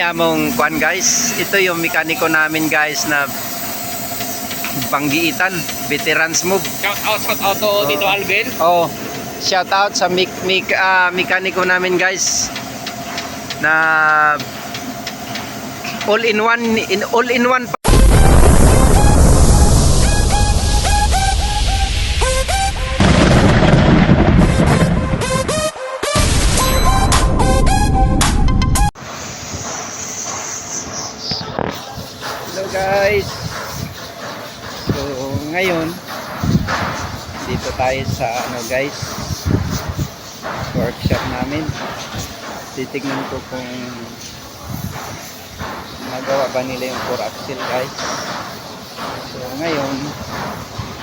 Among kwan guys, ito yung mekaniko namin guys na panggiitan, veterans move. Shout out to Tito Alvin. Oh, shout out sa mekaniko namin guys na all in one. Hello guys. So ngayon dito tayo sa guys, workshop namin. Titignan ko kung nagawa ba nila yung 4 axle guys. So ngayon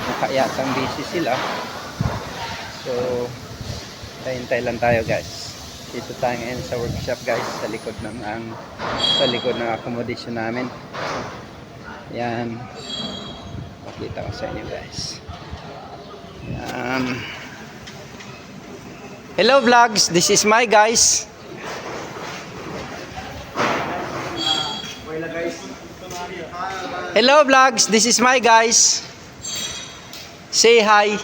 nakayatang busy sila. So hintay lang tayo guys. Dito tayo ngayon sa workshop guys, sa likod ng accommodation namin. Yan, pakita ko sa inyo guys. Yan. Hello vlogs, this is my guys. Hello vlogs, this is my guys. Say hi.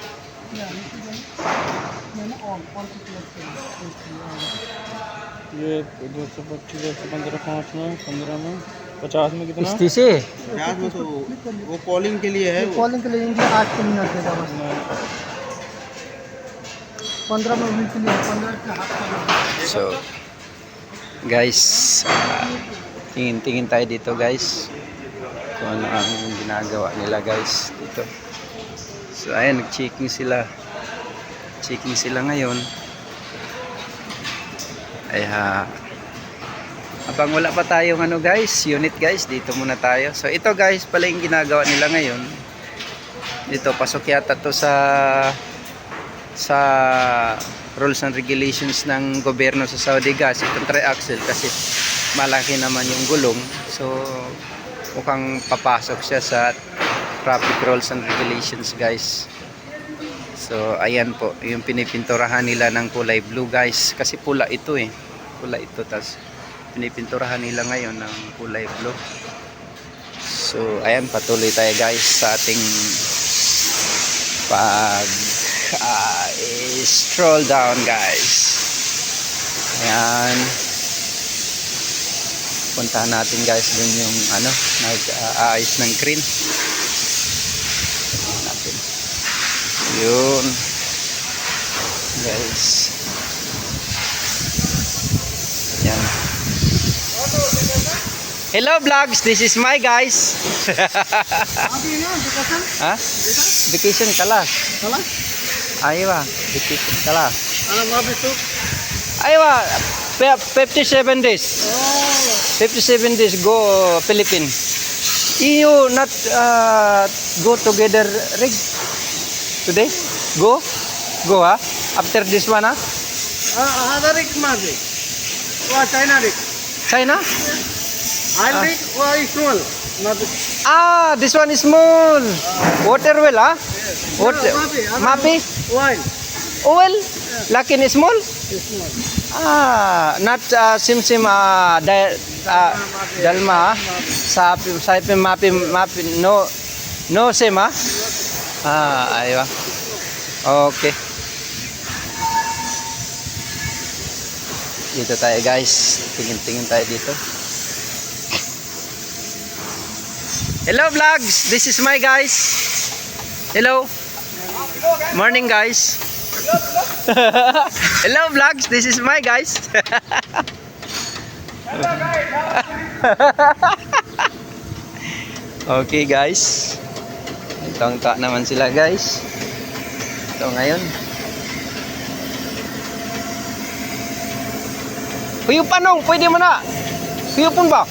ये 15 में 50 में कितना? 50 से 50 में तो वो कॉलिंग के लिए है। कॉलिंग के लिए इंडिया 8 मिनट देगा बस। 15 मिनट के लिए 15 के हाथ का। So guys, tingin tayo dito guys kung ano ang ginagawa nila guys dito. So ayan, nag-checking sila ngayon. Ay habang wala pa tayong guys, unit guys, dito muna tayo. So ito guys pala yung ginagawa nila ngayon. Dito pasok yata to sa rules and regulations ng gobyerno sa Saudi gas, itong tri-axle kasi malaki naman yung gulong. So mukhang papasok siya sa traffic rules and regulations guys. So ayan po yung pinipinturahan nila ng kulay blue guys, kasi pula ito pula ito, tas pinipinturahan nila ngayon ng kulay blue. So ayan, patuloy tayo guys sa ating pag stroll down guys. Ayan, puntahan natin guys dun yung nag-aayos ng crane natin. Yun guys. Yan. Hello vlogs, this is my guys. Ha? Vacation kala. चला Aywa, vacation kala. अरे वहाँ पे तो Aywa, 57 days. 57 days go Philippines. You not go together rig today? Go ha? After this one ha? हज़ार रिक मार दे वो चाइना रिक China? Oil रिक वो small Ah, this one is small. Water well ha? Water. Mapi? Oil Oil? Lakin is small? Small Ah, not sim dalma sa mapi no same ha? Ah, aywa. Okay. Dito tayo guys. Tingin tayo dito. Hello vlogs. This is my guys. Hello. Morning guys. Hello vlogs. This is my guys. Okay guys. Tangka naman sila guys. Ito ngayon. Huyupan nung, pwede mo na. Huyupon ba?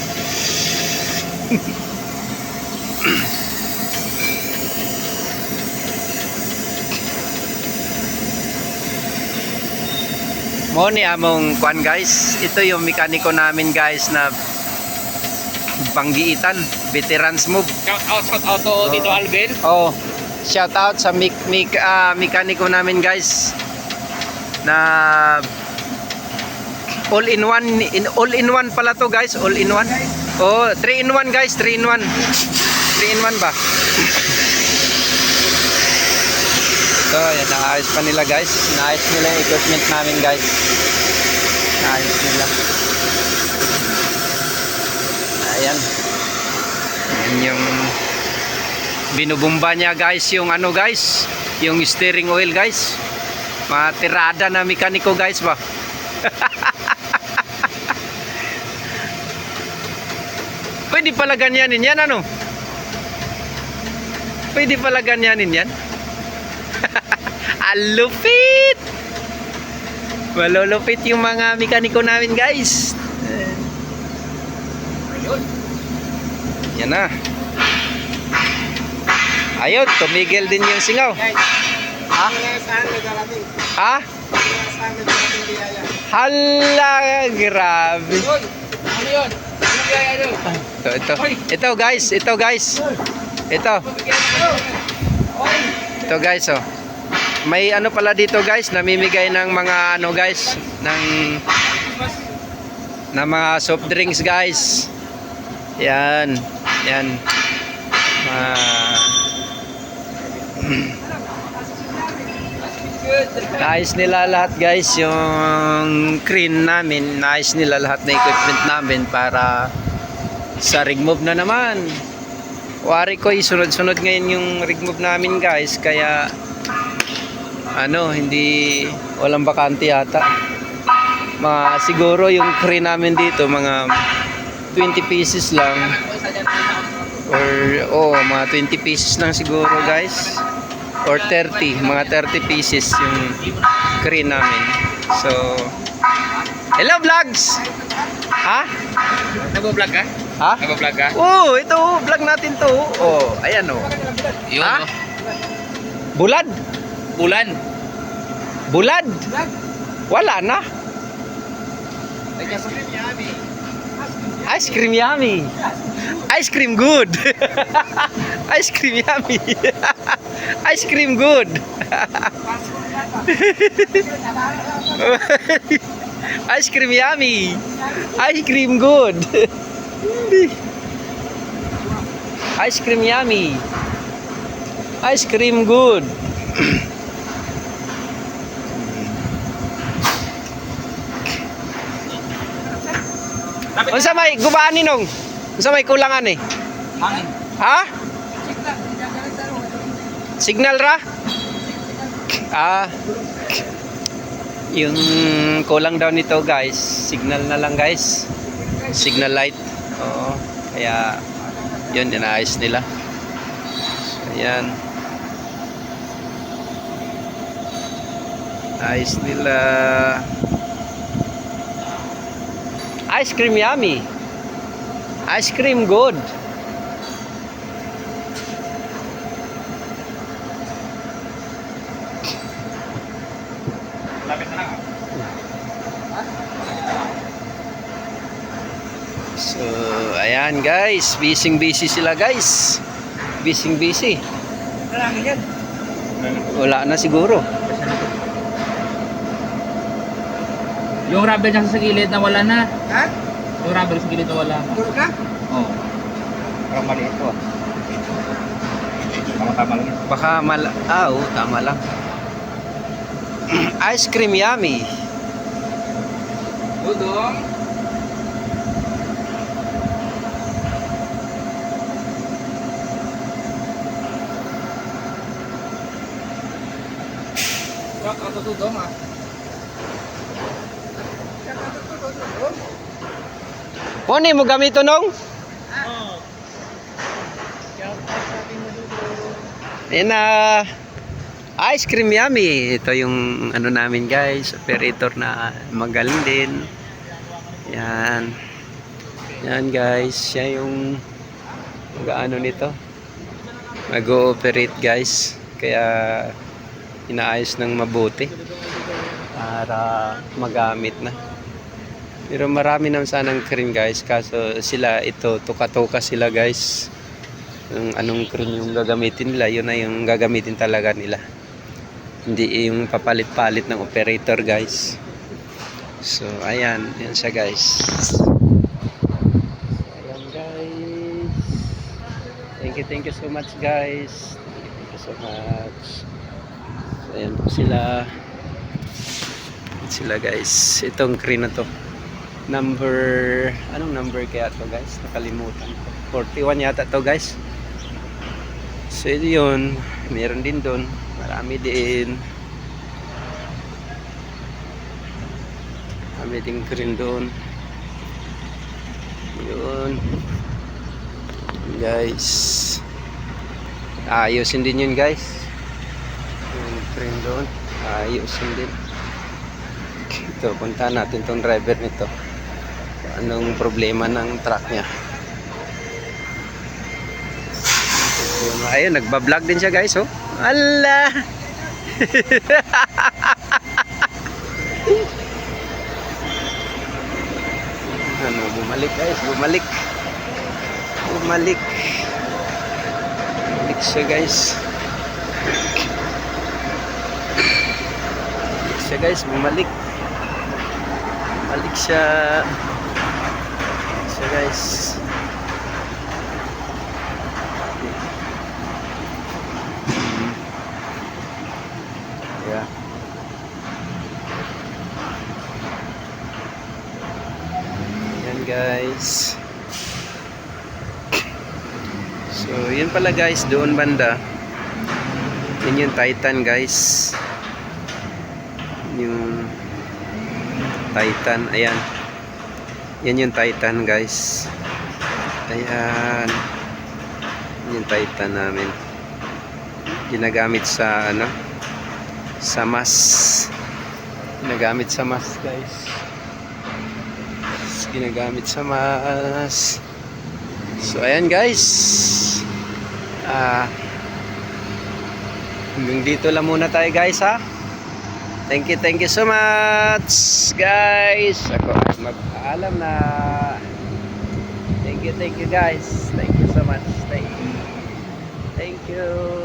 Mo ni among kwan guys. Ito yung mekaniko namin guys na panggiitan, veterans move. Shout out to Tito Alvin. Oh, shout out sa mekaniko namin guys na All in one pala to guys, all in one. Oh, 3 in 1 guys, 3 in 1. 3 in 1 ba? So, yan, naayos pa nila guys. Naayos nila yung equipment namin guys. Naayos nila. Ayan. Yan yung binubumba niya guys, yung ano guys, yung steering oil guys. Matirada na mekaniko guys ba? Pwede pala ganyanin yan ano? Pwede pala ganyanin yan? Alupit! Malulupit yung mga mekaniko namin guys. Yan na. Ayun, tumigil din yung singaw. Ha? Ha? Hala, grabe. Ano yun? Ano kaya ano? Ito guys, ito guys. Ito guys, oh. May ano pala dito guys, namimigay ng mga ano guys, ng mga soft drinks guys. Yan. Yan. Naayos nila lahat guys, yung crane namin, naayos nila lahat na equipment namin para sa rig move na naman. Wari ko sunod-sunod ngayon yung rig move namin guys, kaya ano, hindi, walang bakante yata. Siguro yung crane namin dito mga 20 pieces lang, or mga 20 pieces lang siguro guys, or 30, mga 30 pieces yung crane namin. So, hello vlogs! Ha? Nag-vlog ka? Ha? Nag-vlog ka? Oh, ito vlog natin to. Oh, ayan oh. Yun, Ha? oh. Bulad? Bulan. Bulad? Wala na. Ice cream yummy. Ice cream good. Ice cream yummy. Ice cream good. Ice cream yummy. Ice cream good. Ice cream yummy. Ice cream good. Unsa may gubaan ninong? Unsa may kulangan eh? Hangin. Ha? Signal ra? Ah. Yung kulang daw nito guys, signal na lang guys. Signal light. Oo. Kaya yun, inaayos nila. Ayan. Ayos nila. Ice cream yummy. Ice cream good. Lapit na lang. So, ayan guys, busy sila guys. Busy. Wala na siguro. Yung rubber niya sa gilid na wala na. Ha? Yung rubber sa gilid na wala na. Puro ka? Oo. Parang mali ito ah. Tama lang yun. Baka oo, tama lang. Ice cream yummy. Dudong. Wag ka dudong ah. Pwede mo gamito nung? Ayan na. Ice cream yummy. Ito yung ano namin guys, operator na magaling din. Yan. Yan guys, siya yung mag-ano nito. Mag-ooperate guys. Kaya inaayos ng mabuti para magamit na. Pero marami naman sanang cream guys, kaso sila ito, tuka-tuka sila guys. Yung anong cream yung gagamitin nila, yun na yung gagamitin talaga nila. Hindi yung papalit-palit ng operator guys. So, ayan. Yan siya, guys. Ayan, guys. Thank you so much, guys. Thank you so much. So, ayan po sila. Sila, guys. Itong crane na to. Anong number kaya to, guys? Nakalimutan ko. 41 yata to, guys. So, yun. Meron din doon. Marami din. Marami din crane doon. Yun. Guys. Ayusin din yun, guys. Yung crane doon. Ayusin din. Ito, puntahan natin tong driver nito. Anong problema ng truck niya. Ayun, nagbablog din siya, guys, oh. Allah! Ano, bumalik, guys, bumalik. Bumalik. Bumalik siya, guys. Bumalik siya, guys, bumalik. Bumalik siya. Bumalik siya, guys. Yeah. Yan, guys. So, yun pala, guys, doon banda. Yun yung Titan, guys. Yung Titan, ayan. Yan yung Titan, guys. Ayan. Yan yung Titan namin. Ginagamit sa ano? Sa mas. Ginagamit sa mas, guys. Ginagamit sa mas. So, ayan, guys. Hanggang dito lang muna tayo, guys, ha. Thank you so much, guys. Ako ay magpaalam na. Thank you, guys. Thank you so much. Thank you.